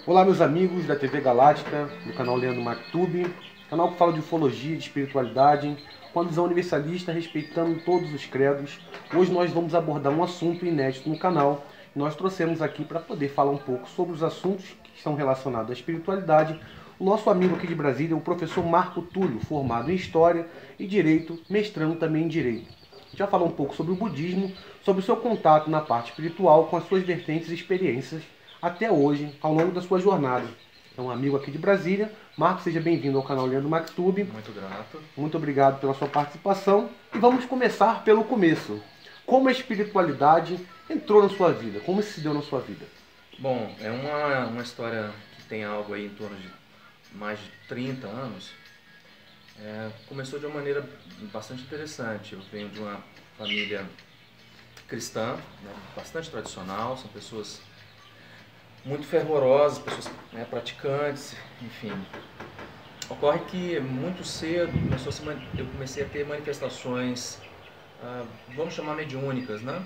Olá, meus amigos da TV Galáctica, do canal Leandro MacTube, canal que fala de ufologia, de espiritualidade, com a visão universalista, respeitando todos os credos. Hoje nós vamos abordar um assunto inédito no canal. Nós trouxemos aqui para poder falar um pouco sobre os assuntos que estão relacionados à espiritualidade. O nosso amigo aqui de Brasília é o professor Marco Túlio, formado em História e Direito, mestrando também em Direito. A gente vai falar um pouco sobre o budismo, sobre o seu contato na parte espiritual com as suas vertentes e experiências até hoje, ao longo da sua jornada. É um amigo aqui de Brasília. Marco, seja bem-vindo ao canal Leandro MacTube. Muito grato. Muito obrigado pela sua participação. E vamos começar pelo começo. Como a espiritualidade entrou na sua vida? Como isso se deu na sua vida? Bom, é uma história que tem algo aí em torno de mais de 30 anos. Começou de uma maneira bastante interessante. Eu venho de uma família cristã, né, bastante tradicional, são pessoas muito fervorosas, pessoas praticantes, enfim. Ocorre que muito cedo eu comecei a ter manifestações, vamos chamar mediúnicas, né?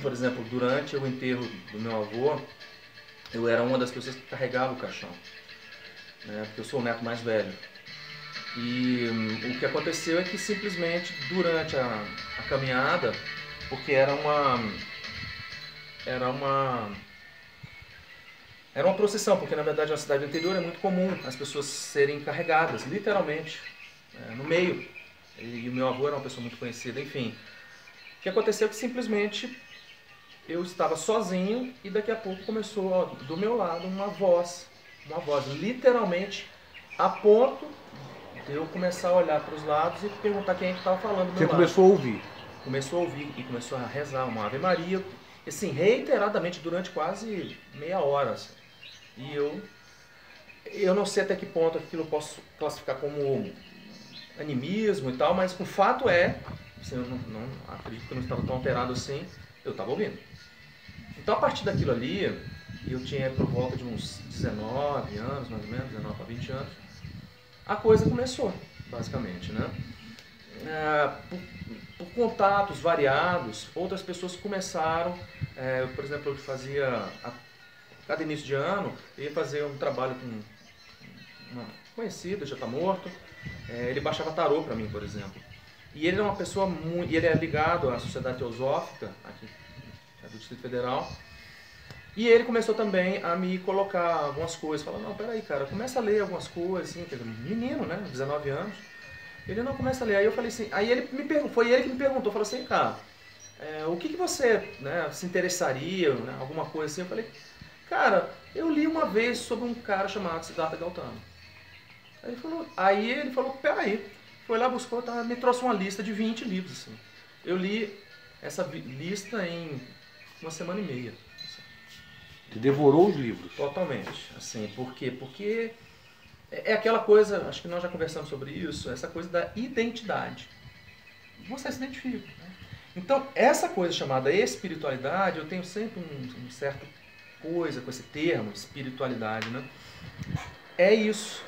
Por exemplo, durante o enterro do meu avô, eu era uma das pessoas que carregava o caixão, né? Porque eu sou o neto mais velho. E o que aconteceu é que simplesmente durante a caminhada, porque era uma procissão, porque na verdade na cidade do interior é muito comum as pessoas serem carregadas, literalmente, no meio. E o meu avô era uma pessoa muito conhecida, enfim. O que aconteceu é que simplesmente eu estava sozinho e daqui a pouco começou do meu lado uma voz, literalmente, a ponto de eu começar a olhar para os lados e perguntar quem é que estava falando do meu Você lado. começou a ouvir? Começou a ouvir e começou a rezar uma Ave Maria, assim, reiteradamente durante quase meia hora. Assim. E eu não sei até que ponto aquilo eu posso classificar como animismo e tal, mas o fato é, assim, eu não acredito que eu não estava tão alterado assim, eu estava ouvindo. Então a partir daquilo ali, eu tinha por volta de uns 19 anos, mais ou menos, 19 a 20 anos, a coisa começou, basicamente, né? Por contatos variados, outras pessoas começaram, por exemplo, eu fazia, cada início de ano, eu ia fazer um trabalho com uma conhecida, já está morto, ele baixava tarô para mim, por exemplo. E ele é uma pessoa muito, ele é ligado à Sociedade Teosófica, aqui do Distrito Federal, e ele começou também a me colocar algumas coisas, falando, não, peraí, cara, começa a ler algumas coisas, assim, quer dizer, menino, né, 19 anos, ele não começa a ler, aí eu falei assim, aí ele me perguntou, foi ele que me perguntou, falou assim, cara, o que você, né, se interessaria, né, alguma coisa assim, eu falei, cara, eu li uma vez sobre um cara chamado Siddhartha Gautama. Aí ele falou, peraí, foi lá, buscou, me trouxe uma lista de 20 livros, assim. Eu li essa lista em uma semana e meia. Você devorou os livros? Totalmente, assim, por quê? Porque é aquela coisa, acho que nós já conversamos sobre isso, essa coisa da identidade. Você se identifica, né? Então, essa coisa chamada espiritualidade, eu tenho sempre um certo coisa com esse termo, espiritualidade, né? É isso.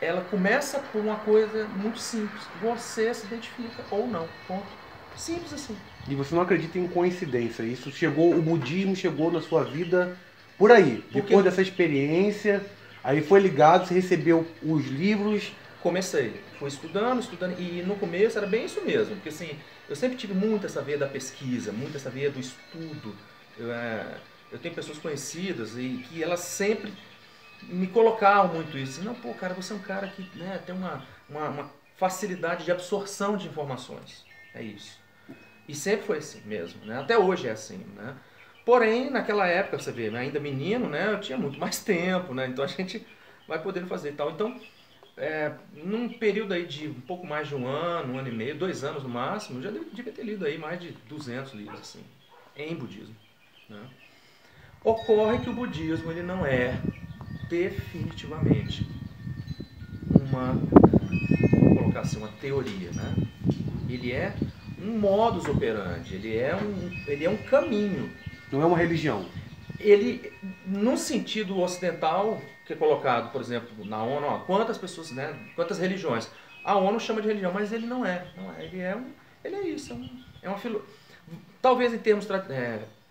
Ela começa por uma coisa muito simples. Você se identifica ou não. Ponto. Simples assim. E você não acredita em coincidência? Isso chegou, o budismo chegou na sua vida por aí. Depois dessa experiência, aí foi ligado, você recebeu os livros. Comecei. Fui estudando, e no começo era bem isso mesmo. Porque assim, eu sempre tive muito essa veia da pesquisa, muito essa veia do estudo. Eu tenho pessoas conhecidas e que elas sempre me colocavam muito isso. Não, pô, cara, você é um cara que, né, tem uma facilidade de absorção de informações. É isso. E sempre foi assim mesmo, né? Até hoje é assim, né? Porém, naquela época, você vê, ainda menino, né, eu tinha muito mais tempo, né? Então a gente vai podendo fazer e tal. Então, num período aí de um pouco mais de um ano e meio, 2 anos no máximo, eu já devia ter lido aí mais de 200 livros, assim, em budismo, né? Ocorre que o budismo, ele não é definitivamente vou colocar assim, uma teoria, né? Ele é um modus operandi, ele é um caminho. Não é uma religião. Ele, no sentido ocidental, que é colocado, por exemplo, na ONU, quantas pessoas, né, quantas religiões. A ONU chama de religião, mas ele não é. Ele é isso. Talvez em termos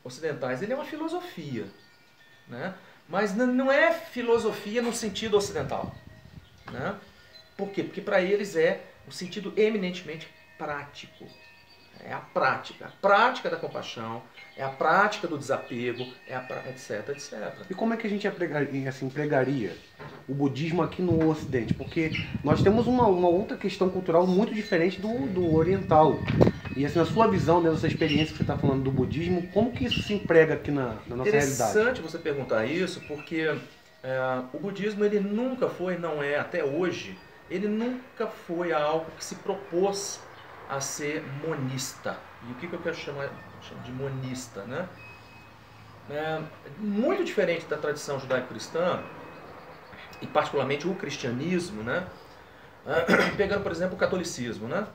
ocidentais, ele é uma filosofia, né? Mas não é filosofia no sentido ocidental, né? Por quê? Porque para eles é um sentido eminentemente prático. É a prática da compaixão, é a prática do desapego, etc, etc. E como é que a gente assim, pregaria o budismo aqui no Ocidente? Porque nós temos uma outra questão cultural muito diferente do oriental. E assim, na sua visão, né, nessa experiência que você está falando do budismo, como que isso se emprega aqui na nossa realidade? Interessante você perguntar isso, porque o budismo ele nunca foi, não é até hoje, ele nunca foi algo que se propôs a ser monista. E o que eu quero chamar de monista, né? Muito diferente da tradição judaico-cristã, e particularmente o cristianismo, né? Pegando, por exemplo, o catolicismo, né?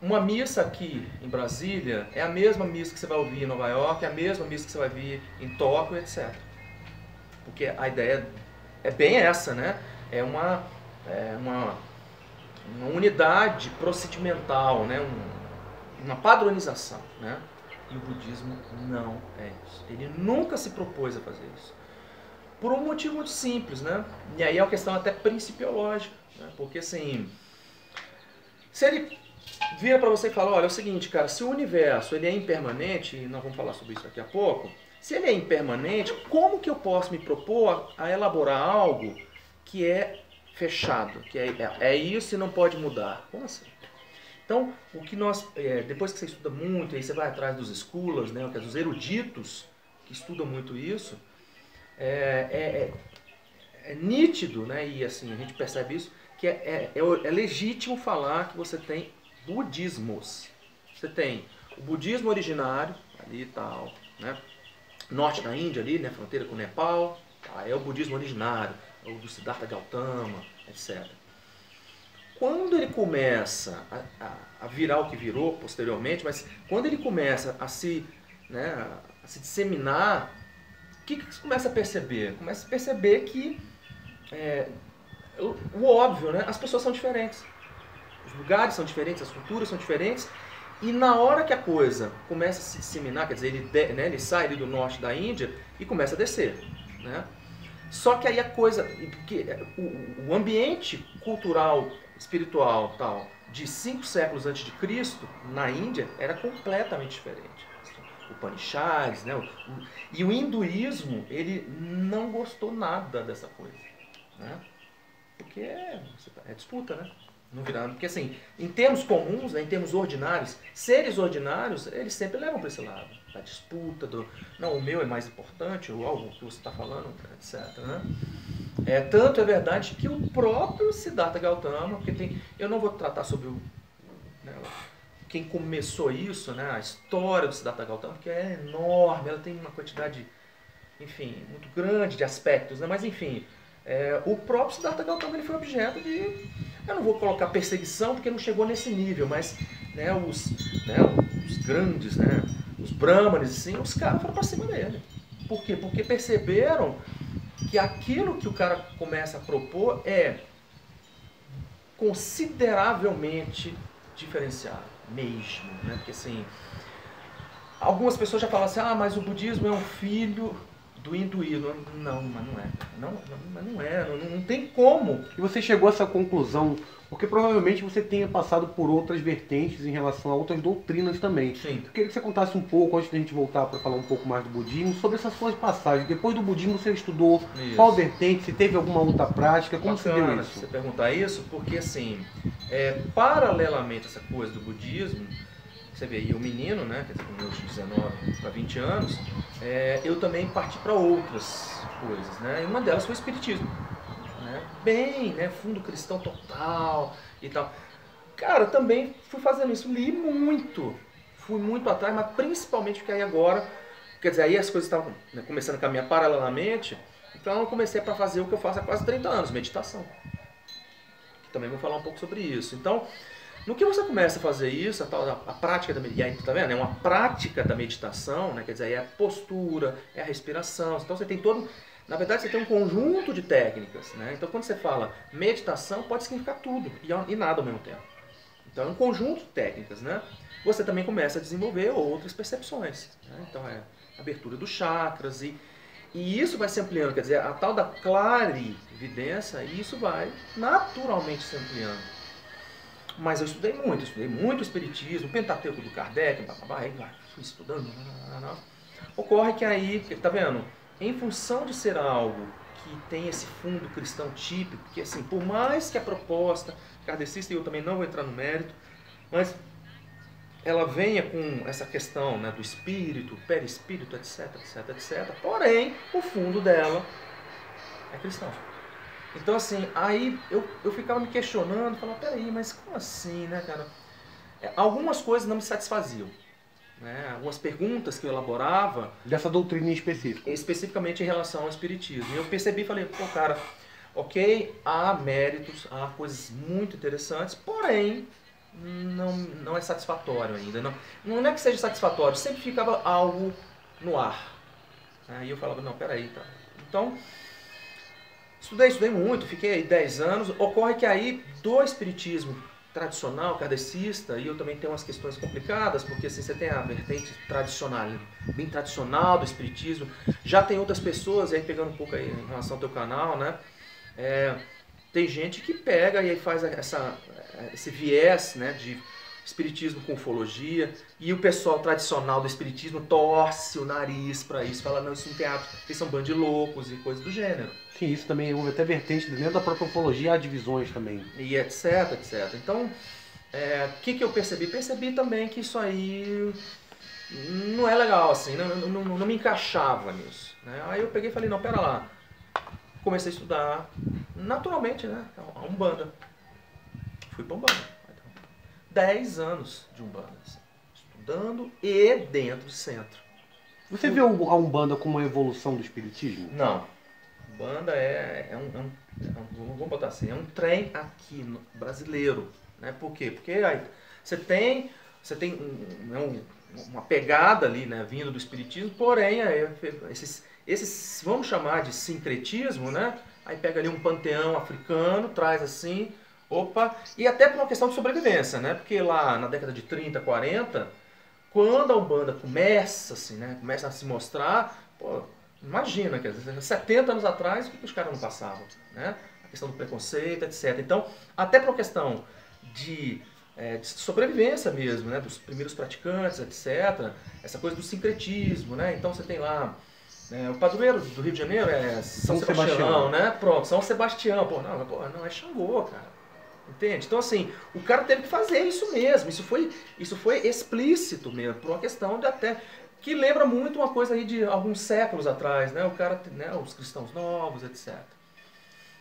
Uma missa aqui em Brasília é a mesma missa que você vai ouvir em Nova York, é a mesma missa que você vai ouvir em Tóquio, etc. Porque a ideia é bem essa, né? É uma unidade procedimental, né? Uma padronização, né? E o budismo não é isso. Ele nunca se propôs a fazer isso. Por um motivo muito simples, né? E aí é uma questão até principiológica, né? Porque assim, se ele vira para você e fala, olha, é o seguinte, cara, se o universo ele é impermanente, e nós vamos falar sobre isso daqui a pouco, se ele é impermanente, como que eu posso me propor a elaborar algo que é fechado, que é isso e não pode mudar? Como assim? Então, o que nós, depois que você estuda muito, aí você vai atrás dos scholars, né, dos eruditos que estudam muito isso, é nítido, né, e assim, a gente percebe isso, que é legítimo falar que você tem budismos. Você tem o budismo originário, ali e tal, né, norte da Índia, ali, né, fronteira com o Nepal, tá, é o budismo originário, é o do Siddhartha Gautama, etc. Quando ele começa a virar o que virou posteriormente, mas quando ele começa a se disseminar, o que você começa a perceber? Começa a perceber que o óbvio, né? As pessoas são diferentes. Os lugares são diferentes, as culturas são diferentes. E na hora que a coisa começa a se disseminar, quer dizer, ele sai ali do norte da Índia e começa a descer, né? Só que aí a coisa, porque o ambiente cultural, espiritual, tal, de 5 séculos antes de Cristo, na Índia, era completamente diferente. O Upanishads, né? E o hinduísmo, ele não gostou nada dessa coisa, né? Porque é disputa, né? Não virando, porque assim, em termos comuns, né, em termos ordinários, seres ordinários, eles sempre levam para esse lado, da disputa, não, o meu é mais importante, ou algo que você está falando, etc. Né? Tanto é verdade que o próprio Siddhartha Gautama, porque eu não vou tratar sobre quem começou isso, né, a história do Siddhartha Gautama, porque é enorme, ela tem uma quantidade, enfim, muito grande de aspectos, né, mas enfim, o próprio Siddhartha Gautama ele foi objeto de, eu não vou colocar perseguição porque não chegou nesse nível, mas os grandes, né, os brahmanes, assim, os caras foram para cima dele. Por quê? Porque perceberam que aquilo que o cara começa a propor é consideravelmente diferenciado, mesmo, né? Porque assim, algumas pessoas já falam assim, mas o budismo é um filho do hinduísmo. Não, mas não é. Não tem como. E você chegou a essa conclusão porque provavelmente você tenha passado por outras vertentes em relação a outras doutrinas também. Sim. Eu queria que você contasse um pouco, antes da gente voltar para falar um pouco mais do budismo, sobre essas suas passagens. Depois do budismo você estudou qual vertente, se teve alguma outra prática, como você deu isso? Você perguntar isso, porque assim, paralelamente a essa coisa do budismo, você vê, e o menino, né, quer dizer, com meus 19 para 20 anos, eu também parti para outras coisas, né, e uma delas foi o espiritismo, né, bem, né, fundo cristão total e tal. Cara, também fui fazendo isso, li muito, fui muito atrás, mas principalmente porque aí agora, quer dizer, aí as coisas estavam, né, começando a caminhar paralelamente, então eu comecei para fazer o que eu faço há quase 30 anos, meditação. Também vou falar um pouco sobre isso. Então, no que você começa a fazer isso, a prática da meditação, tá vendo? É uma prática da meditação, né? Quer dizer, é a postura, é a respiração. Então você tem na verdade você tem um conjunto de técnicas, né? Então quando você fala meditação, pode significar tudo e nada ao mesmo tempo. Então é um conjunto de técnicas, né? Você também começa a desenvolver outras percepções, né? Então é abertura dos chakras E isso vai se ampliando, quer dizer, a tal da clarividência, isso vai naturalmente se ampliando. Mas eu estudei muito o Espiritismo, o Pentateuco do Kardec, aí fui estudando. Ocorre que aí, tá vendo? Em função de ser algo que tem esse fundo cristão típico, que assim, por mais que a proposta kardecista, e eu também não vou entrar no mérito, mas ela venha com essa questão, né, do espírito, perispírito, etc, etc, etc. Porém, o fundo dela é cristão. Então, assim, aí eu ficava me questionando, falava, peraí, mas como assim, né, cara? Algumas coisas não me satisfaziam. Né? Algumas perguntas que eu elaborava... Dessa doutrina em específico. Especificamente em relação ao espiritismo. E eu percebi e falei, pô, cara, ok, há méritos, há coisas muito interessantes, porém, não é satisfatório ainda. Não é que seja satisfatório, sempre ficava algo no ar. Aí eu falava, não, peraí, tá. Então, estudei muito, fiquei aí 10 anos. Ocorre que aí, do espiritismo tradicional, kardecista, e eu também tenho umas questões complicadas, porque assim, você tem a vertente tradicional, bem tradicional do espiritismo, já tem outras pessoas, e aí pegando um pouco aí em relação ao teu canal, né? Tem gente que pega e aí faz esse viés, né, de espiritismo com ufologia, e o pessoal tradicional do espiritismo torce o nariz para isso, fala, não, isso não tem hábito, eles são bando de loucos e coisas do gênero. Sim, isso também houve até vertente dentro da própria ufologia, há divisões também. E etc, etc. Então, o que eu percebi? Percebi também que isso aí não é legal, assim, não me encaixava nisso. Né? Aí eu peguei e falei, não, pera lá. Comecei a estudar naturalmente, né? A Umbanda. Fui pra Umbanda. 10 anos de Umbanda. Assim, estudando e dentro do centro. Você vê a Umbanda como uma evolução do espiritismo? Não. Umbanda vamos botar assim, é um trem aqui no, brasileiro. Né? Por quê? Porque aí você tem uma pegada ali, né, vindo do espiritismo, porém aí, esses, vamos chamar de sincretismo, né? Aí pega ali um panteão africano, traz assim, opa, e até por uma questão de sobrevivência, né? Porque lá na década de 30, 40, quando a Umbanda começa assim, né, começa a se mostrar, pô, imagina, quer dizer, 70 anos atrás, o que os caras não passavam, né? A questão do preconceito, etc. Então, até por uma questão de sobrevivência mesmo, né? Dos primeiros praticantes, etc. Essa coisa do sincretismo, né? Então você tem lá o padroeiro do Rio de Janeiro é São Sebastião, né? Pronto, São Sebastião. Pô, não, é Xangô, cara. Entende? Então, assim, o cara teve que fazer isso mesmo. Isso foi explícito mesmo, por uma questão de até... Que lembra muito uma coisa aí de alguns séculos atrás, né? O cara, né? Os cristãos novos, etc.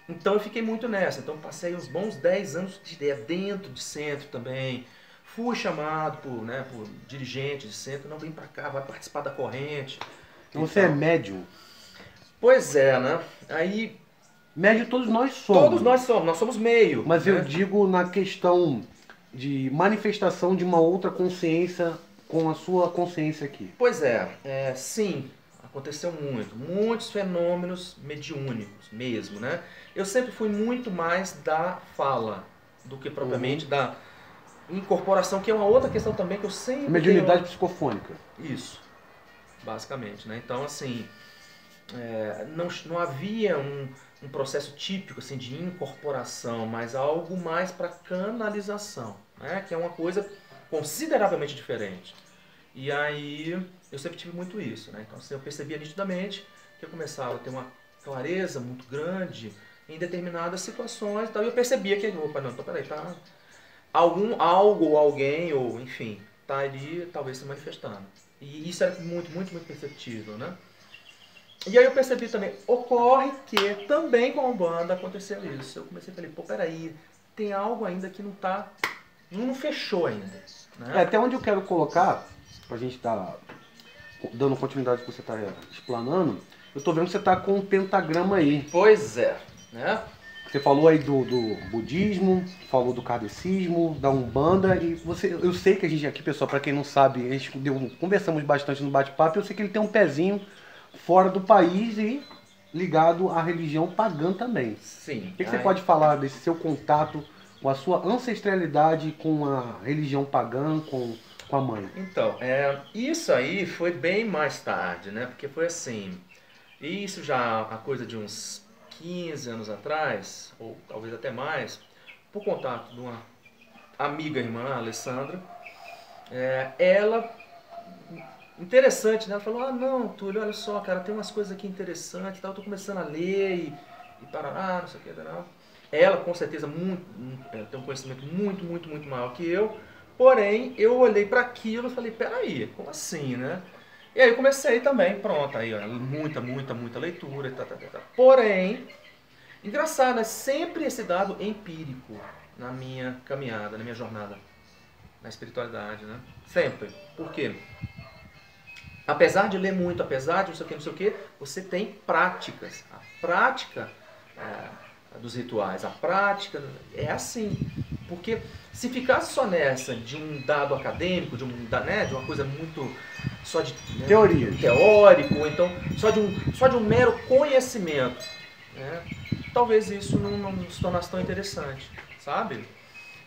Então eu fiquei muito nessa. Então passei uns bons 10 anos dentro de centro também. Fui chamado por dirigentes de centro. Não, vem pra cá, vai participar da corrente. Então você é médium? Pois é, né? Aí... Médium todos nós somos. Todos nós somos meio. Mas né? eu digo na questão de manifestação de uma outra consciência com a sua consciência aqui. Pois sim, aconteceu muitos fenômenos mediúnicos mesmo, né? Eu sempre fui muito mais da fala do que propriamente da incorporação, que é uma outra questão também que eu sempre... Mediunidade psicofônica. Isso, basicamente, né? Então, assim, não havia um processo típico assim, de incorporação, mas algo mais para canalização, né? Que é uma coisa consideravelmente diferente. E aí eu sempre tive muito isso, né? Então assim, eu percebia nitidamente que eu começava a ter uma clareza muito grande em determinadas situações, e eu percebia que, opa, não, então peraí, tá algo ou alguém, ou enfim, tá ali talvez se manifestando. E isso era muito perceptível, né? E aí eu percebi também, ocorre que também com a Umbanda aconteceu isso. Eu comecei a falar, pô, peraí, tem algo ainda que não fechou ainda. Né? Até onde eu quero colocar, pra gente estar dando continuidade ao que você está explanando, eu tô vendo que você tá com um pentagrama aí. Pois é, né? Você falou aí do budismo, falou do kardecismo, da Umbanda, e eu sei que a gente aqui, pessoal, para quem não sabe, a gente conversamos bastante no bate-papo, eu sei que ele tem um pezinho fora do país e ligado à religião pagã também. Sim. O que você pode falar desse seu contato com a sua ancestralidade com a religião pagã, com a mãe? Então, isso aí foi bem mais tarde, né? Porque foi assim, E isso já há coisa de uns 15 anos atrás, ou talvez até mais, por contato de uma amiga irmã, a Alessandra, ela, interessante, né? Ela falou, ah, não, Túlio, olha só, cara, tem umas coisas aqui interessantes, tá? Eu tô começando a ler e parará, não sei o que, não. Ela, com certeza, tem um conhecimento muito maior que eu, porém, eu olhei para aquilo e falei, peraí, como assim, né? E aí eu comecei também, pronto, aí ó, muita leitura, tá. Porém, engraçado, é sempre esse dado empírico na minha caminhada, na minha jornada, na espiritualidade, né? Sempre. Por quê? Apesar de ler muito, apesar de não sei o que, você tem práticas. A prática dos rituais, a prática é assim. Porque se ficasse só nessa de um dado acadêmico, de uma coisa muito só de teórico, ou então só de um mero conhecimento, né, talvez isso não se tornasse tão interessante, sabe?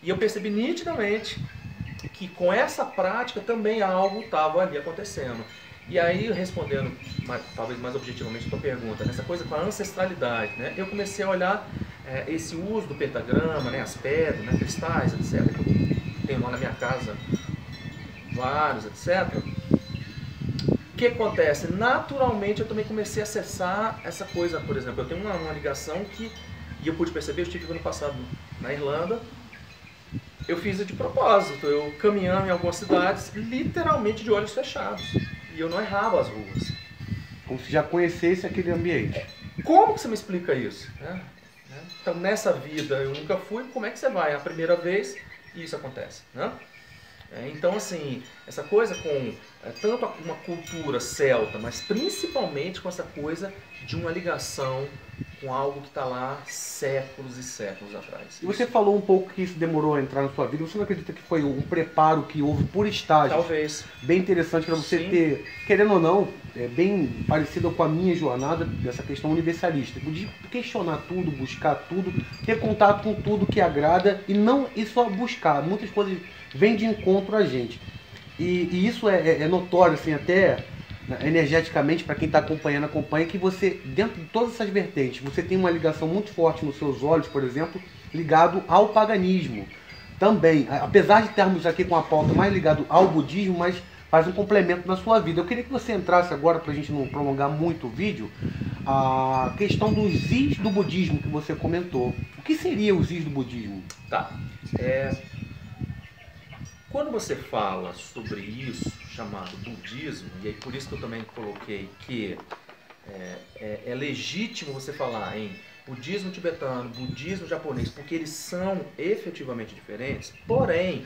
E eu percebi nitidamente que com essa prática também algo estava ali acontecendo. E aí, respondendo talvez mais objetivamente a tua pergunta, nessa coisa com a ancestralidade, né, eu comecei a olhar esse uso do pentagrama, né, as pedras, né, cristais, etc. Eu tenho lá na minha casa vários, etc. O que acontece? Naturalmente eu também comecei a acessar essa coisa, por exemplo, eu tenho uma ligação que, e eu pude perceber, eu estive ano passado na Irlanda, eu fiz de propósito, eu caminhando em algumas cidades, literalmente de olhos fechados, e eu não errava as ruas. Como se já conhecesse aquele ambiente. Como que você me explica isso? Então, nessa vida eu nunca fui, como é que você vai? A primeira vez e isso acontece, né? Então, assim, essa coisa com tanto uma cultura celta, mas principalmente com essa coisa de uma ligação com algo que está lá séculos e séculos atrás. E você falou um pouco que isso demorou a entrar na sua vida. Você não acredita que foi um preparo que houve por estágios? Talvez. Bem interessante para você Sim. ter, querendo ou não, bem parecido com a minha jornada dessa questão universalista. De questionar tudo, buscar tudo, ter contato com tudo que agrada e só buscar. Muitas coisas vêm de encontro a gente. E isso é notório, assim, até energeticamente, para quem está acompanha, que você, dentro de todas essas vertentes, você tem uma ligação muito forte nos seus olhos, por exemplo, ligado ao paganismo. Também, apesar de termos aqui com a pauta mais ligado ao budismo, mas faz um complemento na sua vida. Eu queria que você entrasse agora, para a gente não prolongar muito o vídeo, a questão dos Zis do budismo que você comentou. O que seria os Zis do budismo? Tá. Quando você fala sobre isso, chamado budismo, e aí por isso que eu também coloquei que é legítimo você falar em budismo tibetano, budismo japonês, porque eles são efetivamente diferentes, porém,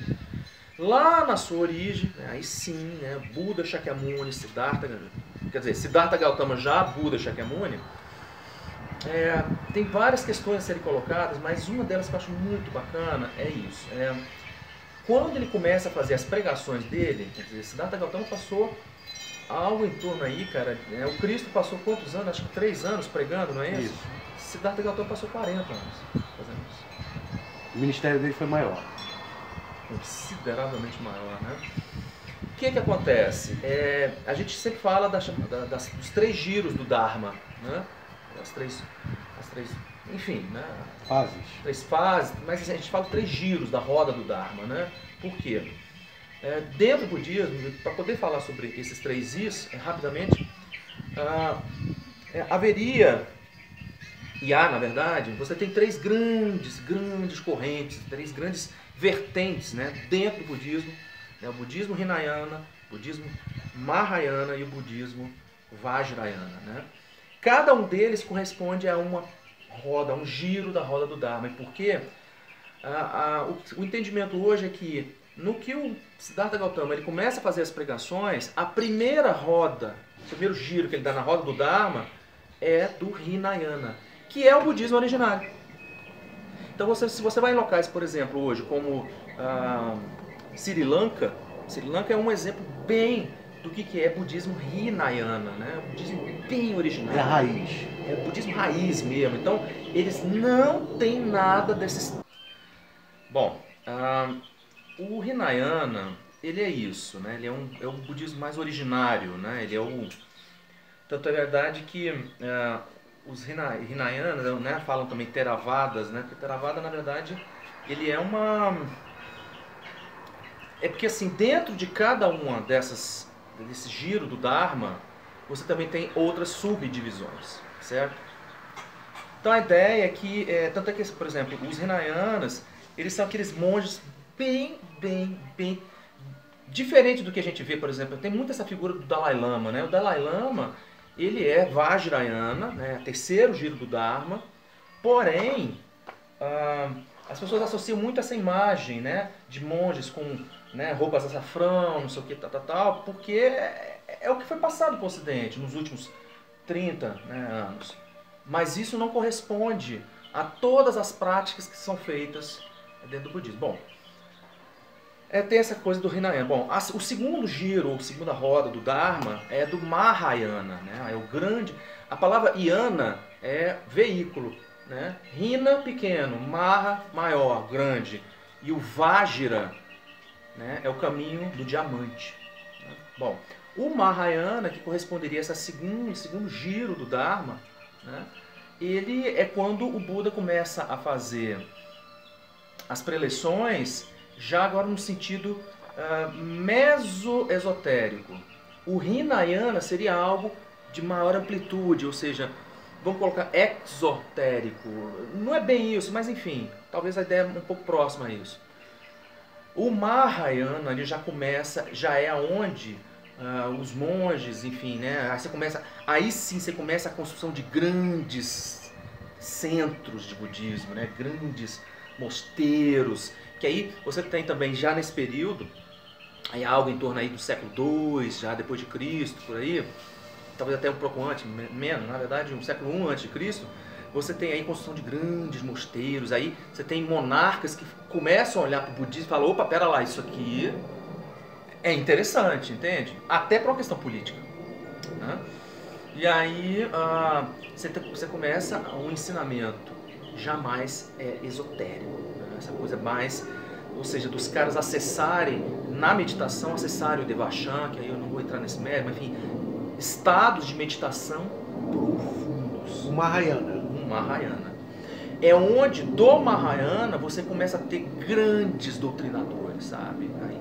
lá na sua origem, aí sim, Buda Shakyamuni, Siddhartha Gautama já Buda Shakyamuni, tem várias questões a serem colocadas, mas uma delas que eu acho muito bacana é isso. Quando ele começa a fazer as pregações dele, quer dizer, Siddhartha Gautama passou algo em torno aí, cara, o Cristo passou quantos anos? Acho que 3 anos pregando, não é isso? Siddhartha Gautama passou 40 anos fazendo isso. O ministério dele foi maior. Consideravelmente maior, né? O que acontece? A gente sempre fala dos 3 giros do Dharma, né? As três, enfim, né? Fases. 3 fases, mas a gente fala 3 giros da roda do Dharma, né? Por quê? Dentro do budismo, para poder falar sobre esses 3 Is, rapidamente, haveria, e há, na verdade, você tem 3 grandes correntes, 3 grandes vertentes, né, dentro do budismo, né, o budismo Hinayana, o budismo Mahayana e o budismo Vajrayana, né? Cada um deles corresponde a uma roda, a um giro da roda do Dharma. E por quê? O entendimento hoje é que no que o Siddhartha Gautama ele começa a fazer as pregações, a primeira roda, o primeiro giro que ele dá na roda do Dharma é do Hinayana, que é o budismo originário. Então, se você vai em locais, por exemplo, hoje, como Sri Lanka é um exemplo bem do que é budismo Hinayana, né? Budismo bem original. É a raiz. É budismo raiz mesmo. Então, eles não têm nada desses... Bom, o Hinayana, ele é isso, né? Ele é um budismo mais originário, né? Ele é o Tanto é verdade que os Hinayanas, né, falam também Theravadas, né? Porque Theravada, na verdade, ele é uma... É porque assim, dentro de cada uma desse giro do Dharma, você também tem outras subdivisões, certo? Então a ideia é que, tanto é que, por exemplo, os Hinayanas, eles são aqueles monges bem diferente do que a gente vê, por exemplo. Tem muito essa figura do Dalai Lama, né? O Dalai Lama, ele é Vajrayana, né? Terceiro giro do Dharma, porém, as pessoas associam muito essa imagem, né? De monges com, né, roupas açafrão, não sei o que, tal, porque é o que foi passado para o Ocidente nos últimos 30, né, anos. Mas isso não corresponde a todas as práticas que são feitas dentro do budismo. Bom, tem essa coisa do Hinayana. Bom, o segundo giro, ou segunda roda do Dharma é do Mahayana, né? É o grande... A palavra Yana é veículo, né? Hina, pequeno, Maha, maior, grande. E o Vajra, né, é o caminho do diamante. Né? Bom, o Mahayana, que corresponderia a esse segundo giro do Dharma, né, ele é quando o Buda começa a fazer as preleções, já agora no sentido meso-esotérico. O Hinayana seria algo de maior amplitude, ou seja, vamos colocar exotérico. Não é bem isso, mas enfim, talvez a ideia é um pouco próxima a isso. O Mahayana ele já é onde os monges, enfim, né? Aí sim você começa a construção de grandes centros de budismo, né? Grandes mosteiros, que aí você tem também já nesse período, aí algo em torno aí do século II, já depois de Cristo, por aí, talvez até um pouco antes, menos, na verdade, um século I antes de Cristo, você tem aí construção de grandes mosteiros, aí você tem monarcas que começam a olhar para o budismo e falam, opa, pera lá, isso aqui é interessante, entende? Até para uma questão política. Né? E aí você começa um ensinamento jamais esotérico, né? Essa coisa mais, ou seja, dos caras acessarem, na meditação, acessarem o Devachan, que aí eu não vou entrar nesse mérito, mas enfim, estados de meditação profundos. O Mahayana. Mahayana. É onde do Mahayana você começa a ter grandes doutrinadores, sabe? Aí,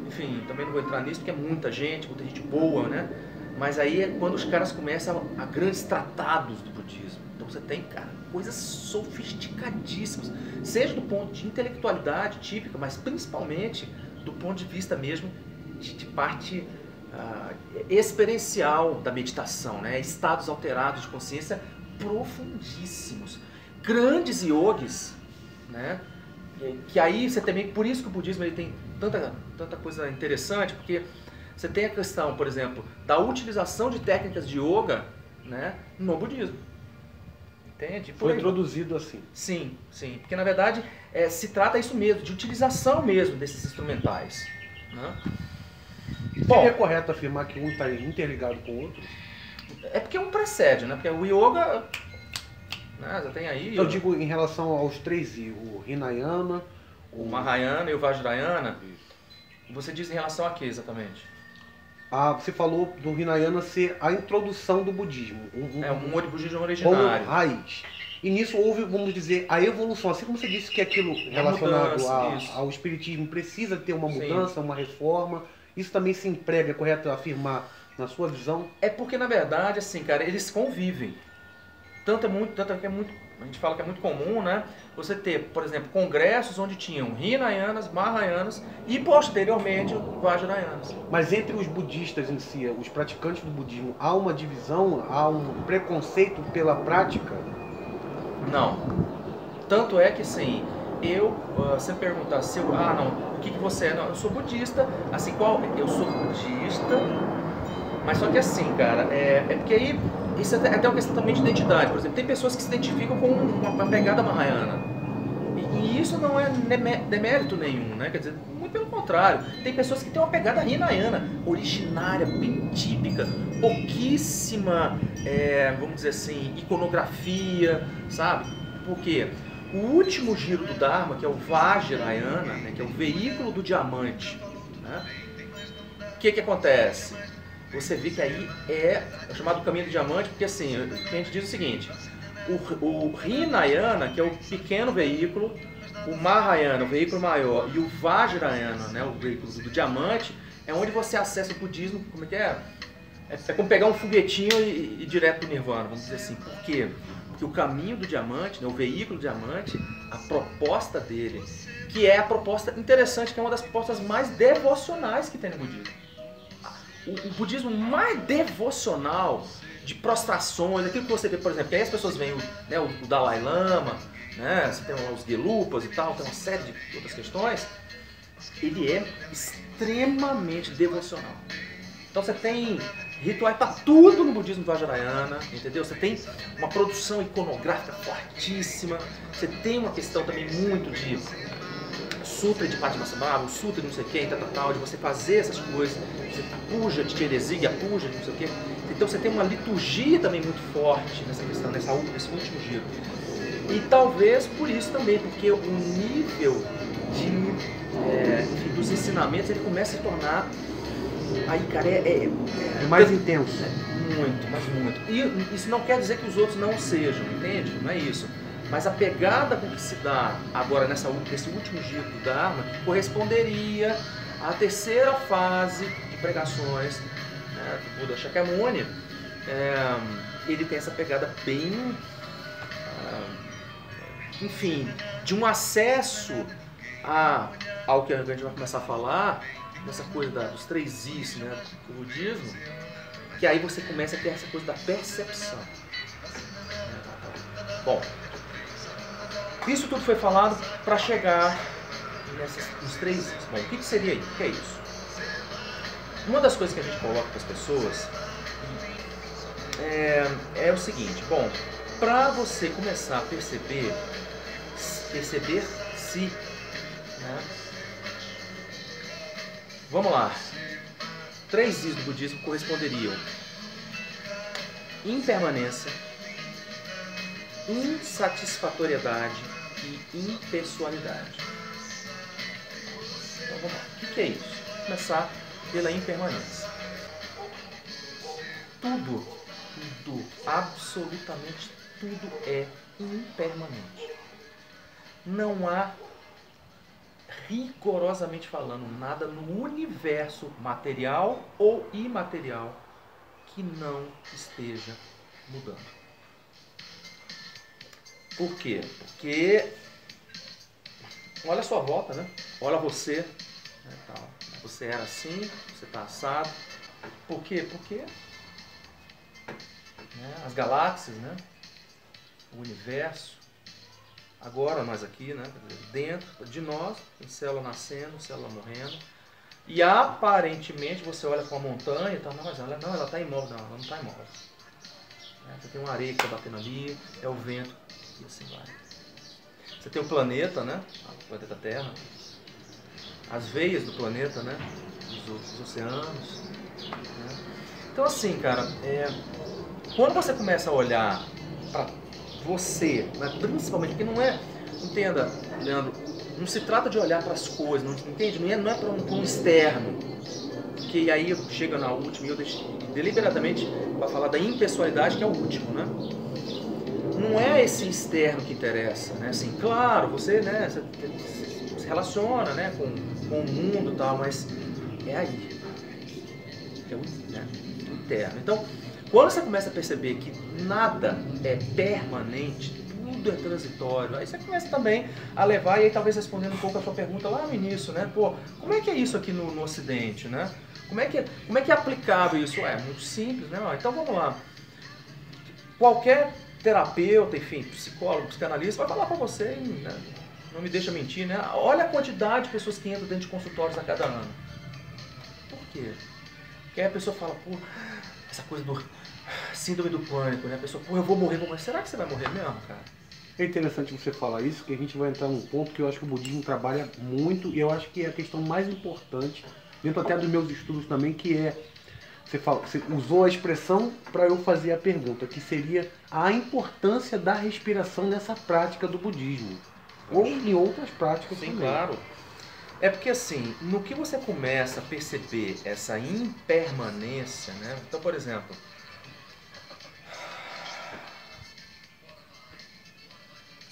enfim, também não vou entrar nisso porque é muita gente boa, né? Mas aí é quando os caras começam a grandes tratados do budismo. Então você tem, cara, coisas sofisticadíssimas, seja do ponto de intelectualidade típica, mas principalmente do ponto de vista mesmo de parte experiencial da meditação, né? Estados alterados de consciência profundíssimos, grandes yogis, né? Que aí você também, por isso que o budismo ele tem tanta coisa interessante, porque você tem a questão, por exemplo, da utilização de técnicas de yoga, né, no budismo. Entende? Foi introduzido assim. Sim, porque na verdade se trata isso mesmo, de utilização mesmo desses instrumentais. Né? Seria correto afirmar que um está interligado com o outro? É porque um precede, né? Porque o yoga, né, já tem aí... Eu digo em relação aos três I, o Hinayana, o Mahayana e o Vajrayana. Você diz em relação a que exatamente? Você falou do Hinayana ser a introdução do budismo. Um budismo originário. Como raiz. E nisso houve, vamos dizer, a evolução. Assim como você disse que aquilo relacionado ao espiritismo precisa ter uma mudança, uma reforma, isso também se emprega, é correto afirmar, na sua visão? É porque, na verdade, assim, cara, eles convivem. Tanto é que a gente fala que é muito comum, né? Você ter, por exemplo, congressos onde tinham Hinayanas, Mahayanas e, posteriormente, Vajrayanas. Mas entre os budistas em si, os praticantes do budismo, há uma divisão, há um preconceito pela prática? Não. Tanto é que, sim, você perguntar se eu... o que você é? Não, eu sou budista. Assim, eu sou budista, mas só que assim, cara, é porque aí... Isso é até uma questão também de identidade. Por exemplo, tem pessoas que se identificam com uma pegada mahayana. E isso não é demérito nenhum, né? Quer dizer, muito pelo contrário. Tem pessoas que têm uma pegada hinayana, originária, bem típica, pouquíssima, vamos dizer assim, iconografia, sabe? Por quê? O último giro do Dharma, que é o Vajrayana, né, que é o veículo do diamante, né? O que acontece? você vê que aí é o chamado caminho do diamante, porque assim, a gente diz o seguinte, o Hinayana, que é o pequeno veículo, o Mahayana, o veículo maior, e o Vajrayana, né, o veículo do diamante, é onde você acessa o budismo, como é que é? É como pegar um foguetinho e ir direto pro Nirvana, vamos dizer assim. Por quê? Porque o caminho do diamante, né, o veículo do diamante, a proposta dele, que é a proposta interessante, que é uma das propostas mais devocionais que tem no budismo. O budismo mais devocional, de prostrações, aquilo que você vê, por exemplo, que aí as pessoas veem né, o Dalai Lama, né, você tem os Gelupas e tal, tem uma série de outras questões, ele é extremamente devocional. Então você tem rituais para tudo no budismo Vajrayana, entendeu? Você tem uma produção iconográfica fortíssima, você tem uma questão também muito de sutra de Padmasambhava, o sutra de não sei o que, de você fazer essas coisas, você puja de Tereziga, puja de não sei o que. Então você tem uma liturgia também muito forte nessa questão, nesse último giro. E talvez por isso também, porque o nível enfim, dos ensinamentos ele começa a se tornar, aí cara, é mais intenso. Muito, mas muito. E isso não quer dizer que os outros não sejam, entende? Não é isso. Mas a pegada com que se dá agora nesse último giro do Dharma corresponderia à terceira fase de pregações, né, do Buda Shakyamuni. Ele tem essa pegada bem, enfim, de um acesso ao que a gente vai começar a falar, nessa coisa dos 3 Is, né, do budismo, que aí você começa a ter essa coisa da percepção. Bom, isso tudo foi falado para chegar nos 3 Is. Bom, o que seria aí? O que é isso? Uma das coisas que a gente coloca para as pessoas é o seguinte, bom, para você começar a perceber-se, né? Vamos lá. 3 Is do budismo corresponderiam: impermanência, insatisfatoriedade e impessoalidade. Então vamos lá. O que é isso? Vou começar pela impermanência. Tudo, absolutamente tudo é impermanente. Não há, rigorosamente falando, nada no universo material ou imaterial que não esteja mudando. Por quê? Porque olha a sua volta, né? Olha você, né, tal. Você era assim, você está assado. Por quê? Porque as galáxias, né? O universo, agora nós aqui, né? Dentro de nós, tem célula nascendo, célula morrendo. E aparentemente você olha para uma montanha e tal, mas ela está imóvel, não, ela não está imóvel. Você tem uma areia que está batendo ali, é o vento, e assim vai. Você tem o planeta, né? O planeta Terra, as veias do planeta, né? Os oceanos. Né? Então assim, cara, quando você começa a olhar para você, né? Principalmente, porque não é, entenda, Leandro, não se trata de olhar para as coisas, não, entende? Não é para um externo, que aí chega na última, e eu deixei deliberadamente para falar da impessoalidade, que é o último, né? Não é esse externo que interessa, né? Assim, claro, você, né, você se relaciona, né, com o mundo e tal, mas é aí, é o interno. Então, quando você começa a perceber que nada é permanente, tudo é transitório, aí você começa também a levar, e aí talvez respondendo um pouco a sua pergunta lá no início, né? Pô, como é que é isso aqui no Ocidente, né? Como é que é aplicável isso? É muito simples, né? Então vamos lá. Qualquer terapeuta, enfim, psicólogo, psicanalista, vai falar para você, né? Não me deixa mentir, né? Olha a quantidade de pessoas que entram dentro de consultórios a cada ano. Por quê? Porque aí a pessoa fala, pô, essa coisa do síndrome do pânico, né? A pessoa, pô, eu vou morrer, mas será que você vai morrer mesmo, cara? É interessante você falar isso, que a gente vai entrar num ponto que eu acho que o budismo trabalha muito, e eu acho que é a questão mais importante, dentro até dos meus estudos também, que é, você usou a expressão para eu fazer a pergunta, que seria a importância da respiração nessa prática do budismo, ou em outras práticas Sim, também. claro. É porque assim, no que você começa a perceber essa impermanência, né? Então, por exemplo,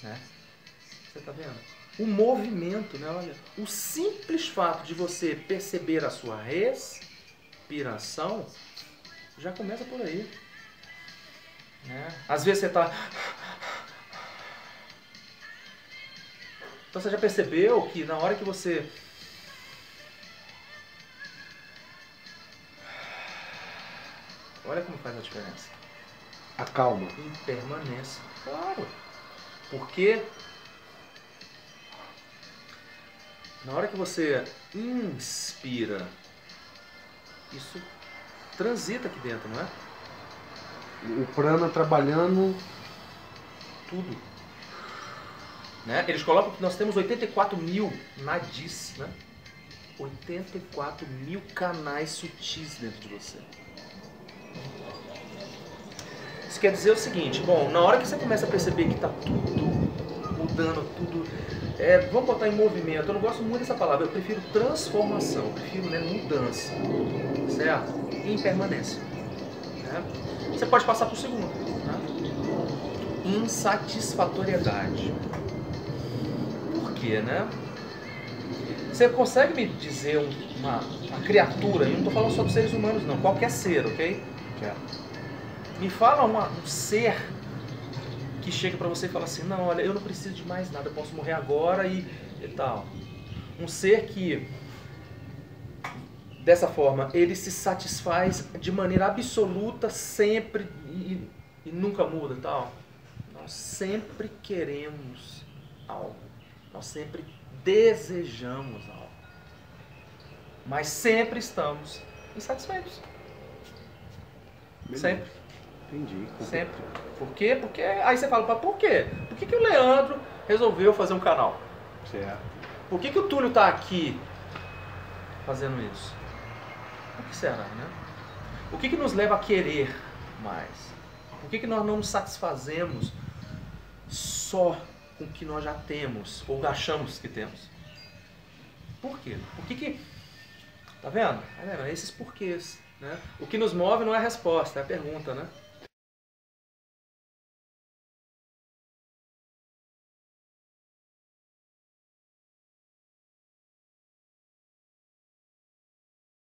né? Você tá vendo? O movimento, né? Olha, o simples fato de você perceber a sua respiração já começa por aí, né? Às vezes você tá... Então você já percebeu que na hora que você... Olha como faz a diferença. A calma. Impermanência. Claro. Porque na hora que você inspira, isso transita aqui dentro, não é? O prana trabalhando Tudo. Né? Eles colocam que nós temos 84 mil nadis, né? 84 mil canais sutis dentro de você. Isso quer dizer o seguinte, bom, na hora que você começa a perceber que está tudo mudando, tudo... vamos botar em movimento, eu não gosto muito dessa palavra, eu prefiro transformação, eu prefiro, né, mudança, certo? E impermanência. Né? Você pode passar para o segundo, né? Insatisfatoriedade. Por quê, né? Você consegue me dizer uma criatura, eu não estou falando só dos seres humanos não, qualquer ser, ok? Me fala um ser que chega pra você e fala assim, não, olha, eu não preciso de mais nada, eu posso morrer agora e tal. Um ser que, dessa forma, ele se satisfaz de maneira absoluta sempre e nunca muda e tal. Nós sempre queremos algo, nós sempre desejamos algo, mas sempre estamos insatisfeitos. Sempre. Entendi. Sempre. Por quê? Porque aí você fala, por quê? Por que o Leandro resolveu fazer um canal? Certo. Por que o Túlio está aqui fazendo isso? Por que será, né? O que nos leva a querer mais? Por que nós não nos satisfazemos só com o que nós já temos ou achamos que temos? Por quê? Por que... Tá vendo? Tá vendo? Esses porquês, né? O que nos move não é a resposta, é a pergunta, né?